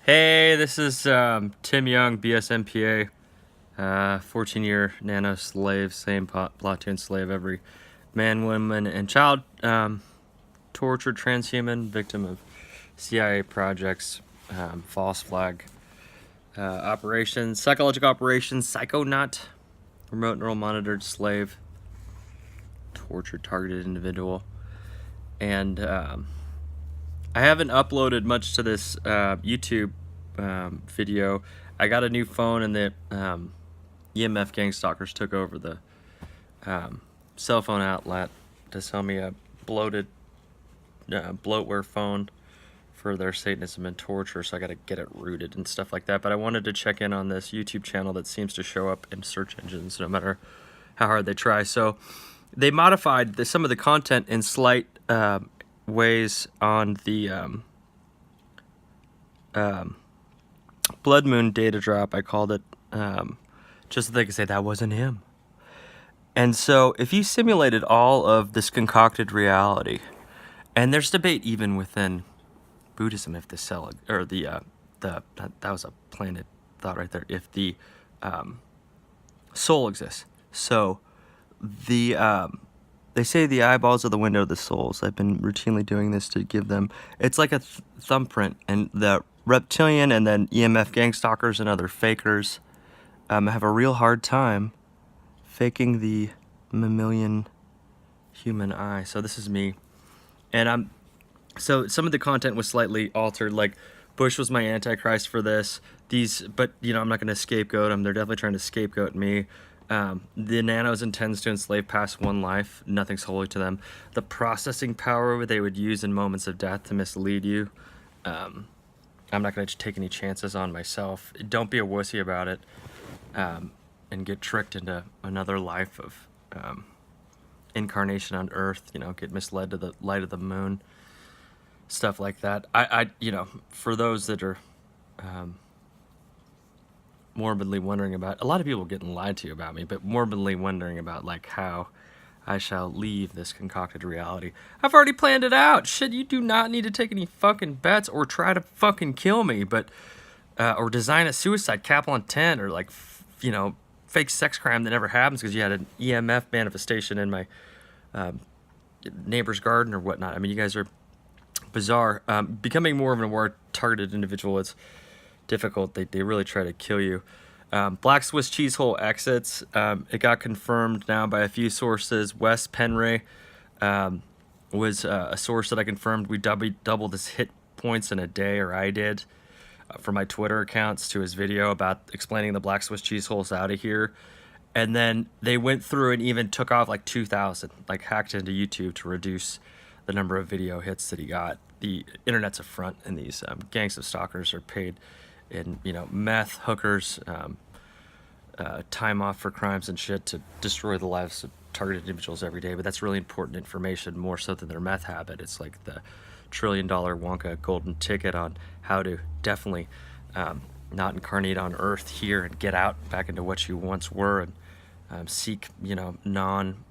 Hey, this is Tim Young, BSMPA, 14-year nano slave, same platoon slave, every man, woman, and child, tortured transhuman, victim of CIA projects, false flag operations, psychological operations, psychonaut, remote neural monitored slave, tortured targeted individual, and I haven't uploaded much to this YouTube video. I got a new phone, and the EMF gang stalkers took over the cell phone outlet to sell me a bloated bloatware phone for their Satanism and torture, so I got to get it rooted and stuff like that. But I wanted to check in on this YouTube channel that seems to show up in search engines no matter how hard they try. So they modified some of the content in slight ways on the blood moon data drop. I called it just so they could say that wasn't him. And so if you simulated all of this concocted reality, and there's debate even within Buddhism if the cell or that was a planted thought right there, if the soul exists. So the they say the eyeballs are the window of the souls. I've been routinely doing this to give them, it's like a thumbprint, and the reptilian and then EMF gang stalkers and other fakers have a real hard time faking the mammalian human eye. So this is me, and so some of the content was slightly altered, like Bush was my antichrist for this. But I'm not going to scapegoat them. They're definitely trying to scapegoat me. The nanos intends to enslave past one life. Nothing's holy to them. The processing power they would use in moments of death to mislead you. I'm not going to take any chances on myself. Don't be a wussy about it, and get tricked into another life of incarnation on Earth. Get misled to the light of the moon. Stuff like that. I for those that are morbidly wondering about, a lot of people getting lied to about me, but morbidly wondering about like how I shall leave this concocted reality. I've already planned it out. Shit, you do not need to take any fucking bets or try to fucking kill me, but or design a suicide capital intent, or like fake sex crime that never happens because you had an EMF manifestation in my neighbor's garden or whatnot. I mean, you guys are bizarre. Becoming more of an aware targeted individual, it's difficult. They really try to kill you. Black Swiss cheese hole exits. It got confirmed now by a few sources. Wes Penray was a source that I confirmed. We doubled his hit points in a day, or I did, for my Twitter accounts, to his video about explaining the Black Swiss cheese holes out of here. And then they went through and even took off like 2,000, like hacked into YouTube to reduce the number of video hits that he got. The internet's a front, and these gangs of stalkers are paid in meth, hookers, time off for crimes and shit to destroy the lives of targeted individuals every day. But that's really important information, more so than their meth habit. It's like the $1 trillion Wonka golden ticket on how to definitely not incarnate on Earth here and get out back into what you once were, and seek non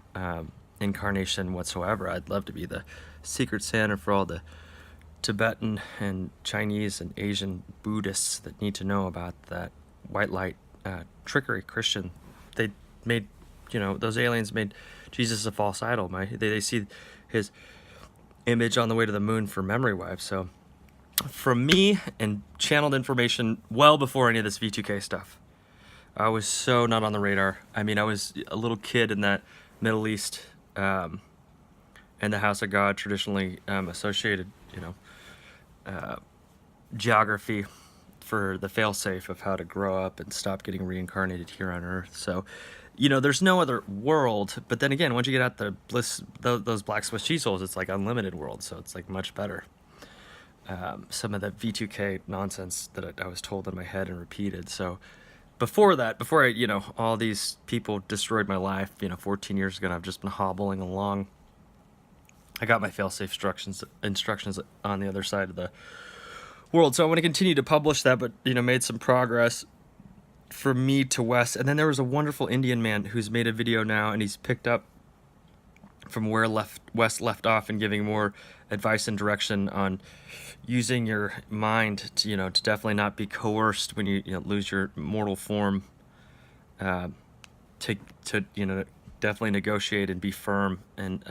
incarnation whatsoever. I'd love to be the secret Santa for all the Tibetan and Chinese and Asian Buddhists that need to know about that white light trickery. Christian, they made, those aliens made Jesus a false idol. They see his image on the way to the moon for memory wipes. So from me, and channeled information well before any of this V2K stuff, I was so not on the radar. I mean, I was a little kid in that Middle East and the House of God, traditionally associated, geography for the failsafe of how to grow up and stop getting reincarnated here on Earth. So, there's no other world. But then again, once you get out the bliss, those Black Swiss cheese holes, it's like unlimited world. So it's like much better. Some of the V2K nonsense that I was told in my head and repeated. So before I, all these people destroyed my life, 14 years ago, and I've just been hobbling along. I got my failsafe instructions on the other side of the world. So I want to continue to publish that, but, made some progress from me to Wes. And then there was a wonderful Indian man who's made a video now, and he's picked up from where West left off, and giving more advice and direction on using your mind to, to definitely not be coerced when you, lose your mortal form, uh, to definitely negotiate and be firm, and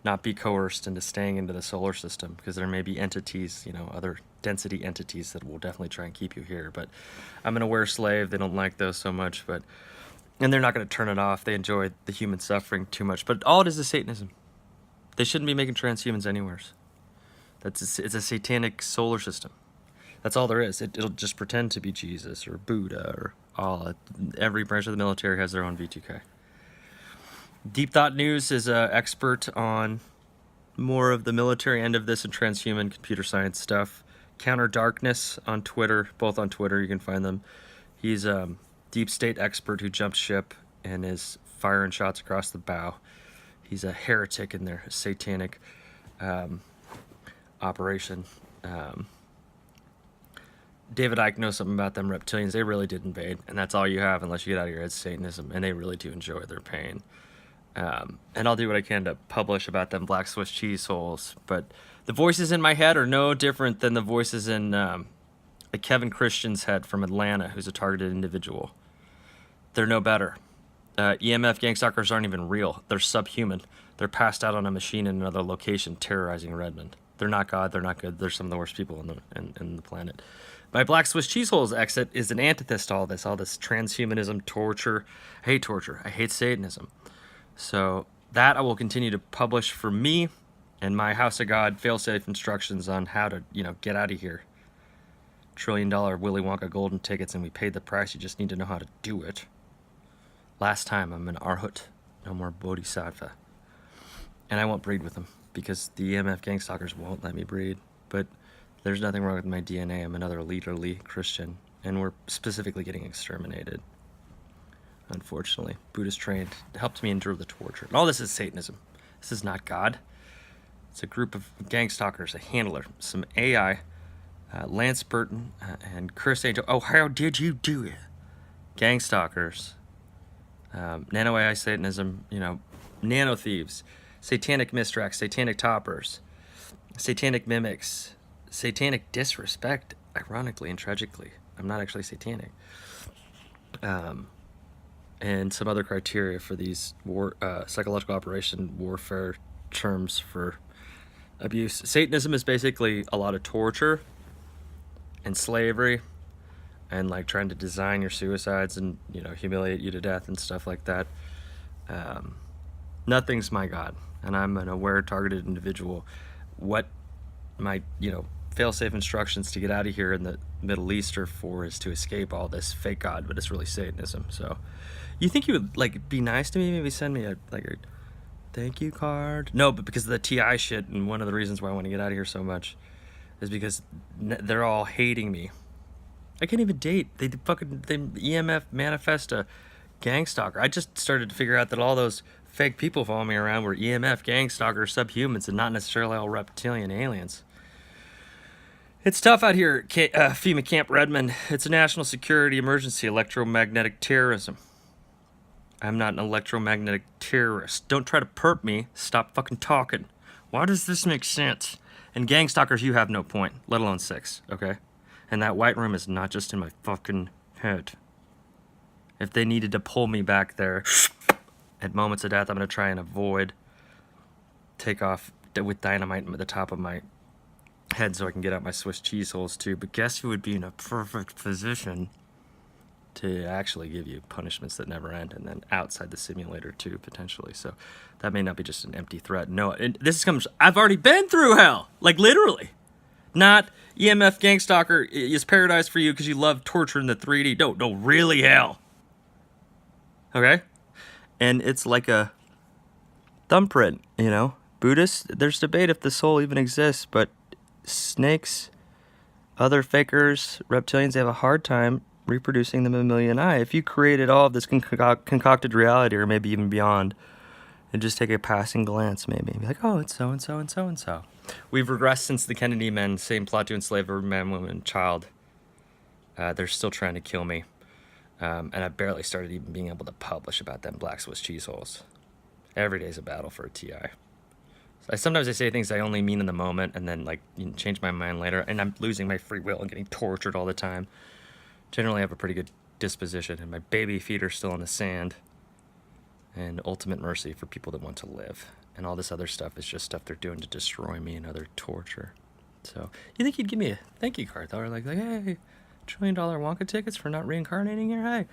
not be coerced into staying into the solar system, because there may be entities, other density entities that will definitely try and keep you here. But I'm an aware slave. They don't like those so much, and they're not going to turn it off. They enjoy the human suffering too much. But all it is Satanism. They shouldn't be making transhumans anywhere. It's a satanic solar system. That's all there is. It'll just pretend to be Jesus or Buddha or Allah. Every branch of the military has their own V2K. Deep Thought News is an expert on more of the military end of this and transhuman computer science stuff. Counter Darkness on Twitter, both on Twitter, you can find them. He's a deep state expert who jumped ship and is firing shots across the bow. He's a heretic in their satanic operation. David Icke knows something about them reptilians. They really did invade, and that's all you have unless you get out of your head, Satanism, and they really do enjoy their pain. And I'll do what I can to publish about them black Swiss cheese holes, but the voices in my head are no different than the voices in Kevin Christian's head from Atlanta, who's a targeted individual. They're no better. EMF gangstalkers aren't even real. They're subhuman. They're passed out on a machine in another location, terrorizing Redmond. They're not God. They're not good. They're some of the worst people in the planet. My Black Swiss Cheese Holes exit is an antithesis to all this transhumanism, torture. I hate torture. I hate Satanism. So that I will continue to publish for me and my House of God fail-safe instructions on how to, get out of here. $1 trillion Willy Wonka golden tickets, and we paid the price. You just need to know how to do it. Last time, I'm an Arhut. No more Bodhisattva. And I won't breed with them, because the EMF gangstalkers won't let me breed. But there's nothing wrong with my DNA. I'm another leaderly Christian, and we're specifically getting exterminated. Unfortunately, Buddhist trained helped me endure the torture. And all this is Satanism. This is not God. It's a group of gangstalkers, a handler, some AI, Lance Burton and Chris Angel. Oh, how did you do it? Gangstalkers, nano AI Satanism, nano thieves, satanic mistracks, satanic toppers, satanic mimics, satanic disrespect, ironically and tragically. I'm not actually satanic. And some other criteria for these psychological operation warfare terms for abuse. Satanism is basically a lot of torture and slavery and trying to design your suicides and humiliate you to death and stuff like that. Nothing's my God, and I'm an aware, targeted individual. What my fail-safe instructions to get out of here in the Middle East are for is to escape all this fake God, but it's really Satanism. So you think you would be nice to me, maybe send me a thank you card? No, but because of the TI shit, and one of the reasons why I want to get out of here so much is because they're all hating me. I can't even date. They EMF manifest a gangstalker. I just started to figure out that all those fake people following me around were EMF gangstalkers, subhumans, and not necessarily all reptilian aliens. It's tough out here, FEMA Camp Redmond. It's a national security emergency, electromagnetic terrorism. I'm not an electromagnetic terrorist. Don't try to perp me. Stop fucking talking. Why does this make sense? And gangstalkers, you have no point, let alone 6, okay? And that white room is not just in my fucking head. If they needed to pull me back there at moments of death, I'm going to try and avoid take off with dynamite at the top of my head so I can get out my Swiss cheese holes too. But guess who would be in a perfect position to actually give you punishments that never end, and then outside the simulator too, potentially. So that may not be just an empty threat. No, I've already been through hell, literally. Not EMF gangstalker is paradise for you because you love torture in the 3D. No, really hell. Okay? And it's like a thumbprint, Buddhists, there's debate if the soul even exists, but snakes, other fakers, reptilians, they have a hard time reproducing the mammalian eye. If you created all of this concocted reality, or maybe even beyond, and just take a passing glance, maybe be like, oh, it's so and so and so and so. We've regressed since the Kennedy men, same plot to enslave every man, woman, child. They're still trying to kill me, and I barely started even being able to publish about them black Swiss cheese holes. Every day's a battle for a TI. Sometimes I say things I only mean in the moment, and then like change my mind later, and I'm losing my free will and getting tortured all the time. Generally, I have a pretty good disposition, and my baby feet are still in the sand. And ultimate mercy for people that want to live, and all this other stuff is just stuff they're doing to destroy me and other torture. So you think he'd give me a thank you card though, or like hey, $1 trillion Wonka tickets for not reincarnating here? Hey,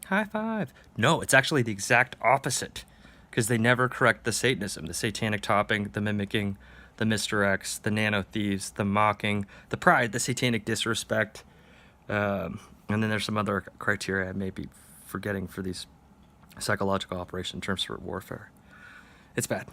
high five. No, it's actually the exact opposite. Because they never correct the Satanism, the satanic topping, the mimicking, the misdirects, the nano thieves, the mocking, the pride, the satanic disrespect. And then there's some other criteria I may be forgetting for these psychological operation terms for warfare. It's bad.